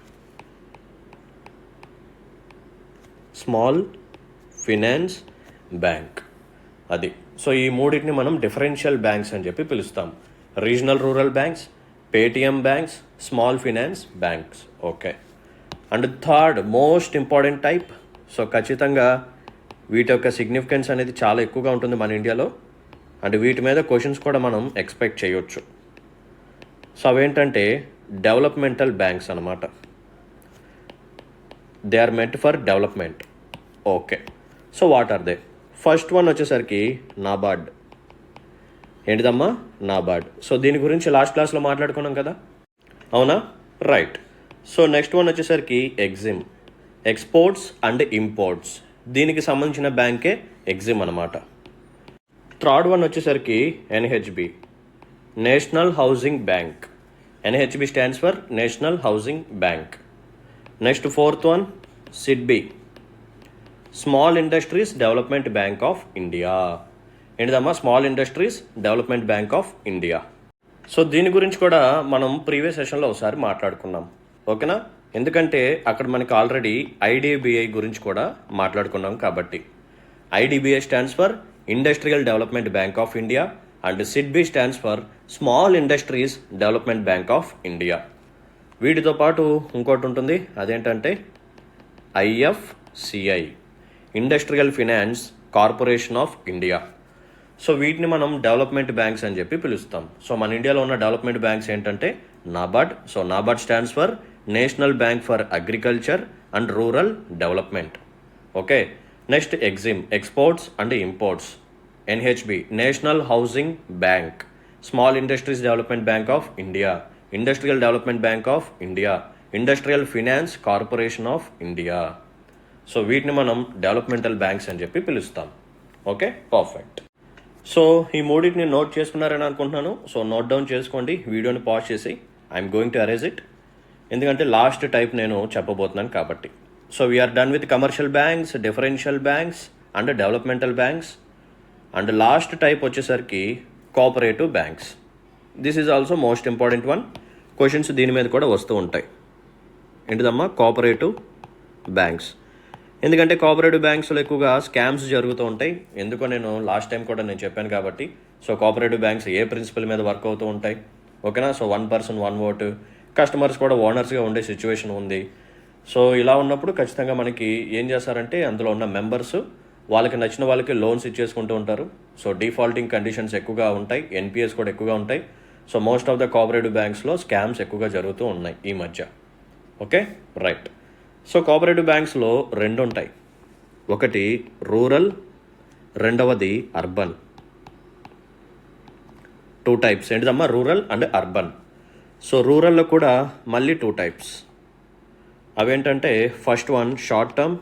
Small finance bank అది. సో ఈ మూడింటిని మనం డిఫరెన్షియల్ బ్యాంక్స్ అని చెప్పి పిలుస్తాం. Regional rural banks, Paytm banks, small finance banks. Okay. And third most important type. So ఖచ్చితంగా వీటి యొక్క సిగ్నిఫికెన్స్ అనేది చాలా ఎక్కువగా ఉంటుంది మన ఇండియాలో, అండ్ వీటి మీద క్వశ్చన్స్ కూడా మనం ఎక్స్పెక్ట్ చేయొచ్చు. సో అవేంటంటే డెవలప్మెంటల్ బ్యాంక్స్ అన్నమాట. They are meant for development. Okay. So what are they? First one వచ్చేసరికి నాబార్డ్. ఏంటిదమ్మా? నాబార్డ్. సో దీని గురించి లాస్ట్ క్లాస్లో మాట్లాడుకున్నాం కదా, అవునా? రైట్. సో నెక్స్ట్ వన్ వచ్చేసరికి ఎగ్జిమ్, ఎక్స్పోర్ట్స్ అండ్ ఇంపోర్ట్స్. దీనికి సంబంధించిన బ్యాంకే ఎగ్జిమ్ అనమాట. థర్డ్ వన్ వచ్చేసరికి NHB, national housing bank. NHB stands for national housing bank. Next fourth one SIDBI, small industries development bank of India. ఏంటిదమ్మా? Small industries development bank of India. So దీని గురించి కూడా మనం ప్రీవియస్ సెషన్లో ఒకసారి మాట్లాడుకున్నాం, ఓకేనా? ఎందుకంటే అక్కడ మనకి ఆల్రెడీ ఐడిబిఐ గురించి కూడా మాట్లాడుకున్నాం కాబట్టి. IDBI stands for industrial Development bank of India and SIDBI stands for small industries development bank of India. వీటితో పాటు ఇంకోటి ఉంటుంది, అదేంటంటే IFCI, industrial Finance Corporation of India. So వీటిని మనం డెవలప్మెంట్ బ్యాంక్స్ అని చెప్పి పిలుస్తాం. సో మన ఇండియాలో ఉన్న డెవలప్మెంట్ బ్యాంక్స్ ఏంటంటే NABARD. So NABARD stands for National Bank for Agriculture and rural Development. Okay. Next EXIM, exports and imports. NHB, national housing Bank. Small industries development bank of India, Industrial Development bank of India, Industrial Finance Corporation of India. So వీటిని మనం డెవలప్మెంటల్ బ్యాంక్స్ అని చెప్పి పిలుస్తాం. Okay, perfect. సో ఈ మూడింటిని నోట్ చేసుకున్నారని అనుకుంటున్నాను. సో నోట్ డౌన్ చేసుకోండి, వీడియోని పాజ్ చేసి. I'm going to arrange it, ఎందుకంటే లాస్ట్ టైప్ నేను చెప్పబోతున్నాను కాబట్టి. So we're done with commercial banks, differential banks and developmental banks. And last type వచ్చేసరికి cooperative banks. This is also most important one. Questions దీని మీద కూడా వస్తూ ఉంటాయి. ఏంటిదమ్మా? Cooperative banks. ఎందుకంటే కోఆపరేటివ్ బ్యాంక్స్లో ఎక్కువగా స్కామ్స్ జరుగుతూ ఉంటాయి. ఎందుకో నేను లాస్ట్ టైం కూడా నేను చెప్పాను కాబట్టి. సో కోఆపరేటివ్ బ్యాంక్స్ ఏ ప్రిన్సిపల్ మీద వర్క్ అవుతూ ఉంటాయి, ఓకేనా? సో 1 person 1 vote, కస్టమర్స్ కూడా ఓనర్స్గా ఉండే సిచ్యువేషన్ ఉంది. సో ఇలా ఉన్నప్పుడు ఖచ్చితంగా మనకి ఏం చేస్తారంటే అందులో ఉన్న మెంబర్స్ వాళ్ళకి నచ్చిన వాళ్ళకి లోన్స్ ఇచ్చేసుకుంటూ ఉంటారు. సో డిఫాల్టింగ్ కండిషన్స్ ఎక్కువగా ఉంటాయి, NPAs కూడా ఎక్కువగా ఉంటాయి. So most of the cooperative బ్యాంక్స్లో స్కామ్స్ ఎక్కువగా జరుగుతూ ఉన్నాయి ఈ మధ్య. Okay, right. సో కోఆపరేటివ్ బ్యాంక్స్లో 2 ఉంటాయి. ఒకటి రూరల్, రెండవది అర్బన్. 2 types. ఏంటిదమ్మా? Rural and urban. సో రూరల్లో కూడా మళ్ళీ 2 types. అవేంటంటే first one short term,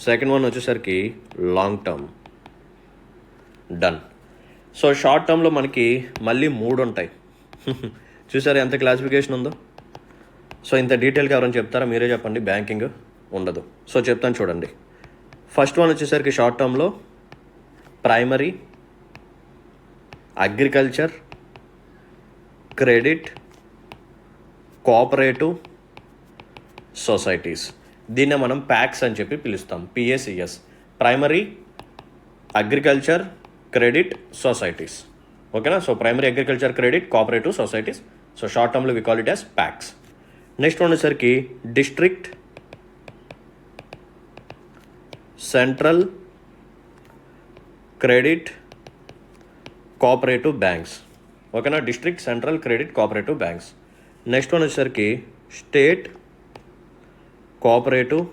second one వచ్చేసరికి long term. Done. So short టర్మ్లో మనకి మళ్ళీ 3 ఉంటాయి. చూసారా ఎంత క్లాసిఫికేషన్ ఉందో? సో ఇంత డీటెయిల్గా ఎవరైనా చెప్తారా? మీరే చెప్పండి. బ్యాంకింగ్ ఉండదు. సో చెప్తాను చూడండి. ఫస్ట్ వన్ వచ్చేసరికి షార్ట్ టర్మ్లో primary, agriculture, credit, cooperative, societies. దీన్నే మనం ప్యాక్స్ అని చెప్పి పిలుస్తాం. PSCS, primary agriculture credit societies. ఓకేనా? So primary agriculture credit cooperative societies. So short టర్మ్లో we call it as PACS. Next వచ్చేసరికి district central credit cooperative banks. ఓకేనా? District central credit cooperative banks. Next వచ్చేసరికి స్టేట్ కోఆపరేటివ్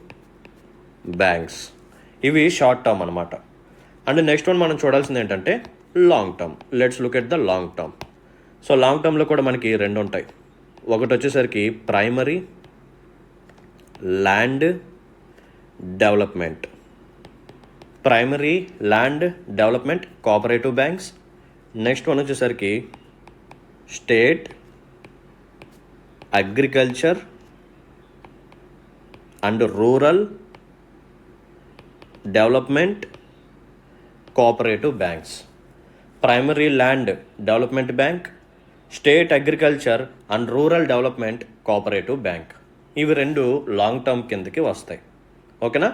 బ్యాంక్స్. ఇవి షార్ట్ టర్మ్ అనమాట. అండ్ నెక్స్ట్ మనం చూడాల్సింది ఏంటంటే long term. Let's look at the long term. So long టర్మ్లో కూడా మనకి రెండు ఉంటాయి. ఒకటి వచ్చేసరికి primary land development, primary land development cooperative banks. Next one వచ్చేసరికి state agriculture and rural development cooperative banks. Primary land development bank, state agriculture and rural development cooperative bank. ఇవి రెండు లాంగ్ టర్మ్ కిందకి వస్తాయి. ఓకేనా?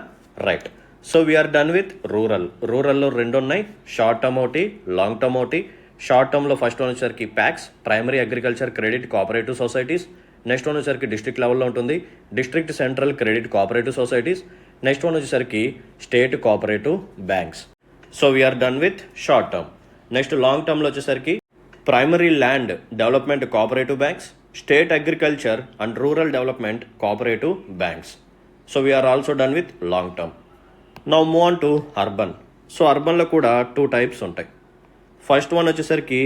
Right. So we're done with rural. రూరల్లో రెండు ఉన్నాయి, షార్ట్ టర్మ్ ఒకటి, లాంగ్ టర్మ్ ఒకటి. షార్ట్ టర్మ్లో ఫస్ట్ వన్ వచ్చేసరికి packs, primary agriculture credit cooperative societies. Next one వచ్చేసరికి డిస్ట్రిక్ట్ లెవెల్లో ఉంటుంది, district central credit cooperative societies. Next one వచ్చేసరికి state cooperative banks. So we're done with short term. Next long టర్మ్లో వచ్చేసరికి primary land development cooperative banks, state agriculture and rural development cooperative banks. So we're also done with long term. Now move on to urban. So అర్బన్లో కూడా టూ టైప్స్ ఉంటాయి. ఫస్ట్ వన్ వచ్చేసరికి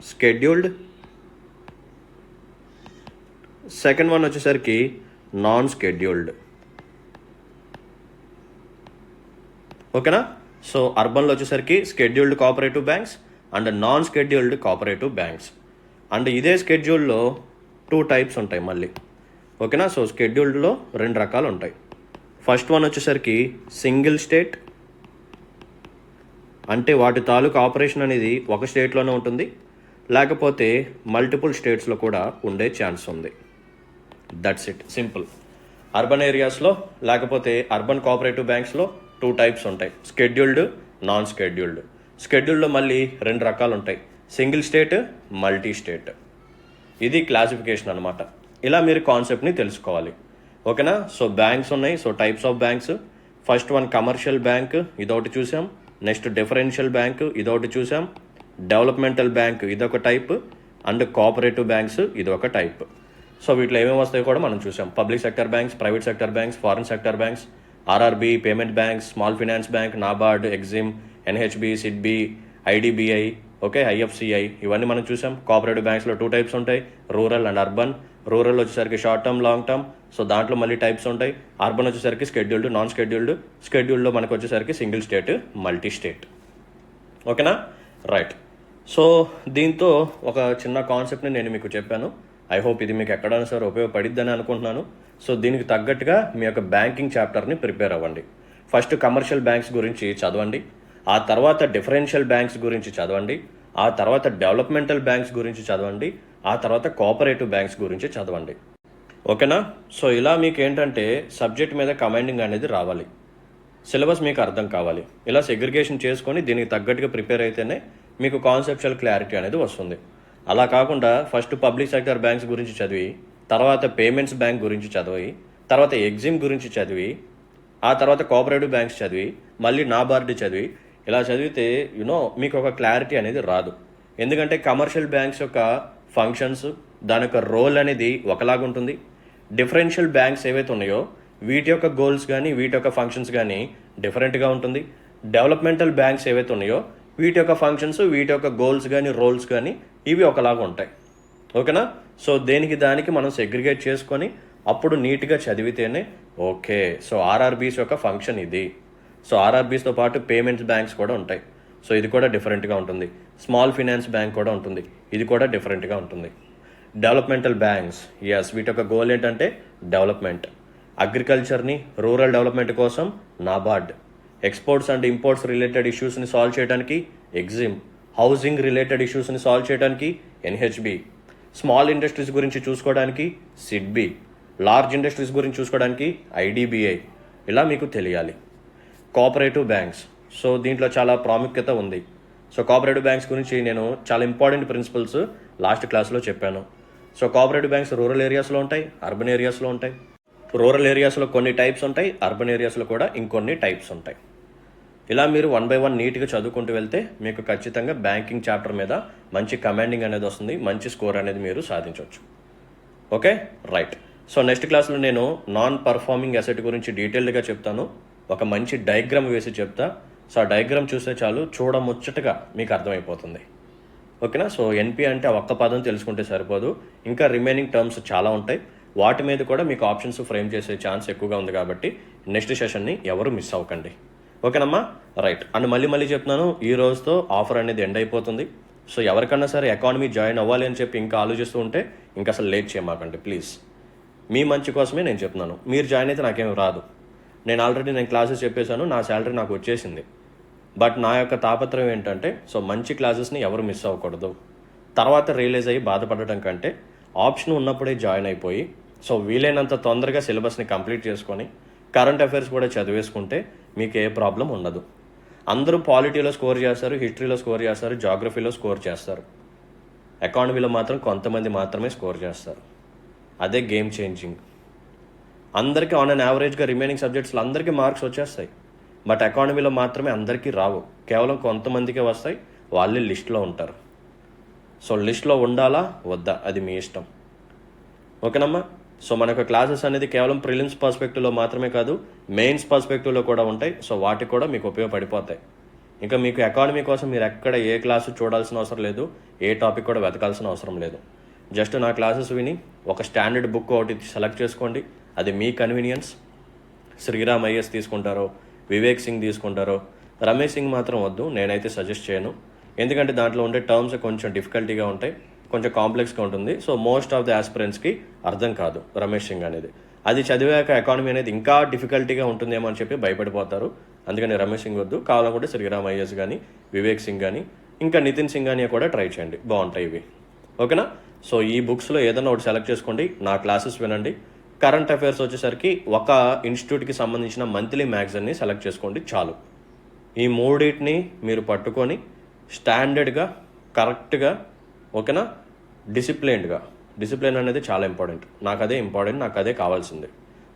షెడ్యూల్డ్, సెకండ్ వన్ వచ్చేసరికి నాన్ షెడ్యూల్డ్. ఓకేనా? సో అర్బన్లో వచ్చేసరికి scheduled cooperative banks and non scheduled cooperative banks. And ఇదే షెడ్యూల్లో టూ టైప్స్ ఉంటాయి మళ్ళీ. ఓకేనా? సో షెడ్యూల్డ్లో రెండు రకాలు ఉంటాయి. ఫస్ట్ వన్ వచ్చేసరికి సింగిల్ స్టేట్, అంటే వాటి తాలూకు ఆపరేషన్ అనేది ఒక స్టేట్లోనే ఉంటుంది, లేకపోతే మల్టిపుల్ స్టేట్స్లో కూడా ఉండే ఛాన్స్ ఉంది. That's it, simple. అర్బన్ ఏరియాస్లో లేకపోతే అర్బన్ కోఆపరేటివ్ బ్యాంక్స్లో టూ టైప్స్ ఉంటాయి, షెడ్యూల్డ్, నాన్ షెడ్యూల్డ్. షెడ్యూల్డ్లో మళ్ళీ రెండు రకాలు ఉంటాయి, సింగిల్ స్టేట్, మల్టీ స్టేట్. ఇది క్లాసిఫికేషన్ అనమాట. ఇలా మీరు కాన్సెప్ట్ని తెలుసుకోవాలి. ఓకేనా? సో బ్యాంక్స్ ఉన్నాయి. So types of banks, first one commercial bank, ఇదొకటి చూసాం. నెక్స్ట్ డిఫరెన్షియల్ బ్యాంక్, ఇదొకటి చూసాం. డెవలప్మెంటల్ బ్యాంక్, ఇదొక టైప్. అండ్ కోఆపరేటివ్ బ్యాంక్స్, ఇదొక టైప్. సో వీటిలో ఏమేమి వస్తాయో కూడా మనం చూసాం. Public sector banks, private sector banks, foreign sector banks, RRB, payment banks, small finance bank, NABARD, EXIM, NHB, SIDBI, IDBI, okay, IFCI, ఇవన్నీ మనం చూసాం. కోఆపరేటివ్ బ్యాంక్స్లో టూ టైప్స్ ఉంటాయి, రూరల్ అండ్ అర్బన్. రూరల్ వచ్చేసరికి short term, long term. So దాంట్లో మళ్ళీ టైప్స్ ఉంటాయి. అర్బన్ వచ్చేసరికి షెడ్యూల్డ్, నాన్ షెడ్యూల్డ్. షెడ్యూల్డ్లో మనకు వచ్చేసరికి సింగిల్ స్టేట్, మల్టీ స్టేట్. ఓకేనా? రైట్. సో దీంతో ఒక చిన్న కాన్సెప్ట్ని నేను మీకు చెప్పాను. ఐ హోప్ ఇది మీకు ఎక్కడైనా సరే ఉపయోగపడిద్దని అనుకుంటున్నాను. సో దీనికి తగ్గట్టుగా మీ యొక్క బ్యాంకింగ్ చాప్టర్ని ప్రిపేర్ అవ్వండి. ఫస్ట్ కమర్షియల్ బ్యాంక్స్ గురించి చదవండి, ఆ తర్వాత డిఫరెన్షియల్ బ్యాంక్స్ గురించి చదవండి, ఆ తర్వాత డెవలప్మెంటల్ బ్యాంక్స్ గురించి చదవండి, ఆ తర్వాత కోఆపరేటివ్ బ్యాంక్స్ గురించి చదవండి. ఓకేనా? సో ఇలా మీకు ఏంటంటే సబ్జెక్ట్ మీద కమాండింగ్ అనేది రావాలి, సిలబస్ మీకు అర్థం కావాలి. ఇలా సెగ్రిగేషన్ చేసుకొని దీనికి తగ్గట్టుగా ప్రిపేర్ అయితేనే మీకు కాన్సెప్చువల్ క్లారిటీ అనేది వస్తుంది. అలా కాకుండా ఫస్ట్ పబ్లిక్ సెక్టర్ బ్యాంక్స్ గురించి చదివి, తర్వాత పేమెంట్స్ బ్యాంక్ గురించి చదివి, తర్వాత ఎగ్జిమ్ గురించి చదివి, ఆ తర్వాత కోఆపరేటివ్ బ్యాంక్స్ చదివి, మళ్ళీ నాబార్డ్ చదివి, ఇలా చదివితే మీకు ఒక క్లారిటీ అనేది రాదు. ఎందుకంటే కమర్షియల్ బ్యాంక్స్ యొక్క ఫంక్షన్స్, దాని యొక్క రోల్ అనేది ఒకలాగా ఉంటుంది. డిఫరెన్షియల్ బ్యాంక్స్ ఏవైతే ఉన్నాయో వీటి యొక్క గోల్స్ కానీ వీటి యొక్క ఫంక్షన్స్ కానీ డిఫరెంట్గా ఉంటుంది. డెవలప్మెంటల్ బ్యాంక్స్ ఏవైతే ఉన్నాయో వీటి యొక్క ఫంక్షన్స్, వీటి యొక్క గోల్స్ కానీ రోల్స్ కానీ ఇవి ఒకలాగా ఉంటాయి. ఓకేనా? సో దేనికి దానికి మనం సెగ్రిగేట్ చేసుకొని అప్పుడు నీట్గా చదివితేనే ఓకే. సో ఆర్ఆర్బీస్ యొక్క ఫంక్షన్ ఇది. సో ఆర్ఆర్బీస్తో పాటు పేమెంట్స్ బ్యాంక్స్ కూడా ఉంటాయి. సో ఇది కూడా డిఫరెంట్గా ఉంటుంది. స్మాల్ ఫైనాన్స్ బ్యాంక్ కూడా ఉంటుంది, ఇది కూడా డిఫరెంట్గా ఉంటుంది. డెవలప్మెంటల్ బ్యాంక్స్, ఎస్, వీటి యొక్క గోల్ ఏంటంటే డెవలప్మెంట్. అగ్రికల్చర్ని, రూరల్ డెవలప్మెంట్ కోసం NABARD. Exports and imports related ఇష్యూస్ని సాల్వ్ చేయడానికి ఎగ్జిమ్. హౌసింగ్ రిలేటెడ్ ఇష్యూస్ని సాల్వ్ చేయడానికి ఎన్హెచ్బి. స్మాల్ ఇండస్ట్రీస్ గురించి చూసుకోవడానికి సిడ్బి. లార్జ్ ఇండస్ట్రీస్ గురించి చూసుకోవడానికి ఐడిబిఐ, ఇలా మీకు తెలియాలి. కోఆపరేటివ్ బ్యాంక్స్, సో దీంట్లో చాలా ప్రాముఖ్యత ఉంది. సో కోఆపరేటివ్ బ్యాంక్స్ గురించి నేను చాలా ఇంపార్టెంట్ ప్రిన్సిపల్స్ లాస్ట్ క్లాస్లో చెప్పాను. సో కోఆపరేటివ్ బ్యాంక్స్ రూరల్ ఏరియాస్లో ఉంటాయి, అర్బన్ ఏరియాస్లో ఉంటాయి. రూరల్ ఏరియాస్లో కొన్ని టైప్స్ ఉంటాయి, అర్బన్ ఏరియాస్లో కూడా ఇంకొన్ని టైప్స్ ఉంటాయి. ఇలా మీరు 1 by 1 నీట్గా చదువుకుంటూ వెళ్తే మీకు ఖచ్చితంగా బ్యాంకింగ్ చాప్టర్ మీద మంచి కమాండింగ్ అనేది వస్తుంది, మంచి స్కోర్ అనేది మీరు సాధించవచ్చు. Okay, right. సో నెక్స్ట్ క్లాస్లో నేను నాన్ పర్ఫార్మింగ్ అసెట్ గురించి డీటెయిల్డ్గా చెప్తాను. ఒక మంచి డయాగ్రామ్ వేసి చెప్తా. సో ఆ డయాగ్రామ్ చూస్తే చాలు, చూడముచ్చటగా మీకు అర్థమైపోతుంది. ఓకేనా? సో ఎన్పి అంటే ఒక్క పదం తెలుసుకుంటే సరిపోదు, ఇంకా రిమైనింగ్ టర్మ్స్ చాలా ఉంటాయి. వాటి మీద కూడా మీకు ఆప్షన్స్ ఫ్రేమ్ చేసే ఛాన్స్ ఎక్కువగా ఉంది కాబట్టి నెక్స్ట్ సెషన్ని ఎవరు మిస్ అవ్వకండి. ఓకేనమ్మా, రైట్. అండ్ మళ్ళీ చెప్తున్నాను, ఈ రోజుతో ఆఫర్ అనేది ఎండ్ అయిపోతుంది. సో ఎవరికన్నా సరే ఎకానమీ జాయిన్ అవ్వాలి అని చెప్పి ఇంకా ఆలోచిస్తూ ఉంటే ఇంకా అసలు లేట్ చేయమాకండి ప్లీజ్. మీ మంచి కోసమే నేను చెప్తున్నాను. మీరు జాయిన్ అయితే నాకేం రాదు. నేను ఆల్రెడీ క్లాసెస్ చెప్పేశాను, నా శాలరీ నాకు వచ్చేసింది. బట్ నా యొక్క తాపత్రయం ఏంటంటే, సో మంచి క్లాసెస్ని ఎవరు మిస్ అవ్వకూడదు. తర్వాత రియలైజ్ అయ్యి బాధపడటం కంటే ఆప్షన్ ఉన్నప్పుడే జాయిన్ అయిపోయి, సో వీలైనంత తొందరగా సిలబస్ని కంప్లీట్ చేసుకొని కరెంట్ అఫైర్స్ కూడా చదివేసుకుంటే మీకు ఏ ప్రాబ్లం ఉండదు. అందరూ పాలిటీలో స్కోర్ చేస్తారు, హిస్టరీలో స్కోర్ చేస్తారు, జాగ్రఫీలో స్కోర్ చేస్తారు. ఎకానమీలో మాత్రం కొంతమంది మాత్రమే స్కోర్ చేస్తారు. అదే గేమ్ చేంజింగ్. అందరికీ ఆన్ అన్ యావరేజ్గా రిమైనింగ్ సబ్జెక్ట్స్లో అందరికీ మార్క్స్ వచ్చేస్తాయి. బట్ ఎకానమీలో మాత్రమే అందరికీ రావు, కేవలం కొంతమందికే వస్తాయి. వాళ్ళే లిస్ట్లో ఉంటారు. సో లిస్ట్లో ఉండాలా వద్దా అది మీ ఇష్టం. ఓకేనమ్మా? సో మనకు క్లాసెస్ అనేది కేవలం ప్రిలిమ్స్ పర్స్పెక్టివ్లో మాత్రమే కాదు, మెయిన్స్ పర్స్పెక్టివ్లో కూడా ఉంటాయి. సో వాటికి కూడా మీకు ఉపయోగపడిపోతాయి. ఇంకా మీకు ఎకానమీ కోసం మీరు ఎక్కడ ఏ క్లాసు చూడాల్సిన అవసరం లేదు, ఏ టాపిక్ కూడా వెతకాల్సిన అవసరం లేదు. జస్ట్ నా క్లాసెస్ విని ఒక స్టాండర్డ్ బుక్ ఒకటి సెలెక్ట్ చేసుకోండి, అది మీ కన్వీనియన్స్. శ్రీరామ్ ఐఎస్ తీసుకుంటారో, వివేక్ సింగ్ తీసుకుంటారో, రమేష్ సింగ్ మాత్రం వద్దు, నేనైతే సజెస్ట్ చేయను. ఎందుకంటే దాంట్లో ఉండే టర్మ్స్ కొంచెం డిఫికల్టీగా ఉంటాయి, కొంచెం కాంప్లెక్స్గా ఉంటుంది. సో మోస్ట్ ఆఫ్ ది ఆస్పిరెంట్స్కి అర్థం కాదు రమేష్ సింగ్ అనేది. అది చదివాక ఎకానమీ అనేది ఇంకా డిఫికల్టీగా ఉంటుందేమో అని చెప్పి భయపడిపోతారు. అందుకని రమేష్ సింగ్ వద్దు, కావాలనుకుంటే శ్రీరామ్ ఐఎస్ కానీ, వివేక్ సింగ్ కానీ, ఇంకా నితిన్ సింగ్ అని కూడా ట్రై చేయండి, బాగుంటాయి ఇవి. ఓకేనా? సో ఈ బుక్స్లో ఏదైనా ఒకటి సెలెక్ట్ చేసుకోండి, నా క్లాసెస్ వినండి. కరెంట్ అఫైర్స్ వచ్చేసరికి ఒక ఇన్స్టిట్యూట్కి సంబంధించిన మంత్లీ మ్యాగజైన్ని సెలెక్ట్ చేసుకోండి చాలు. ఈ మూడింటిని మీరు పట్టుకొని స్టాండర్డ్గా, కరెక్ట్గా, ఓకేనా, డిసిప్లిన్ అనేది చాలా ఇంపార్టెంట్. నాకు అదే ఇంపార్టెంట్, నాకు అదే కావాల్సింది.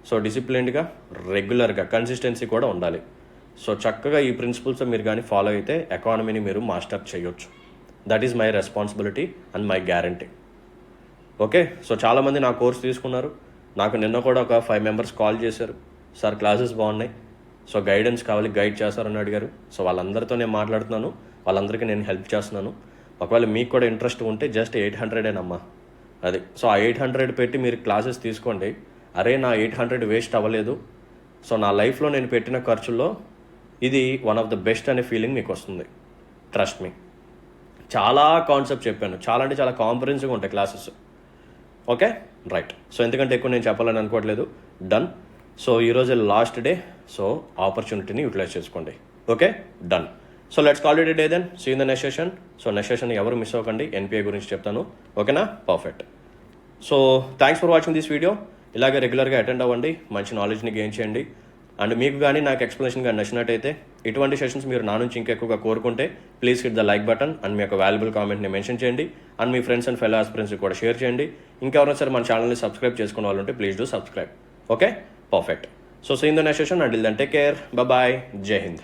సో డిసిప్లిన్డ్గా, రెగ్యులర్గా, కన్సిస్టెన్సీ కూడా ఉండాలి. సో చక్కగా ఈ ప్రిన్సిపల్స్ మీరు కానీ ఫాలో అయితే ఎకానమీని మీరు మాస్టర్ చేయొచ్చు. That is my responsibility and my guarantee. Okay? So చాలామంది నా కోర్స్ తీసుకున్నారు. నాకు నిన్న కూడా ఒక 5 members కాల్ చేశారు, సార్ క్లాసెస్ బాగున్నాయి, సో గైడెన్స్ కావాలి, గైడ్ చేస్తారని అడిగారు. సో వాళ్ళందరితో నేను మాట్లాడుతున్నాను, వాళ్ళందరికీ నేను హెల్ప్ చేస్తున్నాను. ఒకవేళ మీకు కూడా ఇంట్రెస్ట్ ఉంటే జస్ట్ 800 అది. సో ఆ 800 పెట్టి మీరు క్లాసెస్ తీసుకోండి. అరే నా 800 వేస్ట్ అవ్వలేదు, సో నా లైఫ్లో నేను పెట్టిన ఖర్చుల్లో ఇది వన్ ఆఫ్ ద బెస్ట్ అనే ఫీలింగ్ మీకు వస్తుంది. Trust me. చాలా కాన్సెప్ట్ చెప్పాను, చాలా అంటే చాలా కాంప్రహెన్సివ్గా ఉంటాయి క్లాసెస్. Okay, right. సో ఎందుకంటే ఎక్కువ నేను చెప్పాలని అనుకోవట్లేదు. డన్. సో ఈరోజు లాస్ట్ డే, సో ఆపర్చునిటీని యూటిలైజ్ చేసుకోండి. Okay, done. So let's call it a day then. See in the next session. So next session ఎవరు మిస్ అవ్వకండి, ఎన్పిఏ గురించి చెప్తాను. ఓకేనా? Perfect. So thanks for watching this video. ఇలాగే రెగ్యులర్గా అటెండ్ అవ్వండి, మంచి నాలెడ్జ్ని గెయిన్ చేయండి. అండ్ మీకు కానీ నాకు ఎక్స్ప్లెనేషన్ కానీ నచ్చినట్టయితే, ఇటువంటి సెషన్స్ మీరు నా నుంచి ఇంకెక్కువగా కోరుకుంటే please hit the like button and మీ యొక్క వాల్యుబుల్ కామెంట్ని మెన్షన్ చేయండి. అండ్ మీ ఫ్రెండ్స్ అండ్ ఫెలో ఆస్పిరెంట్స్కి కూడా షేర్ చేయండి. ఇంకెవరైనా సరే మన ఛానల్ని సబ్స్క్రైబ్ చేసుకునే వాళ్ళు ఉంటే please do subscribe. Okay, perfect. So see in the next session. Until then take care, bye, జై హింద్.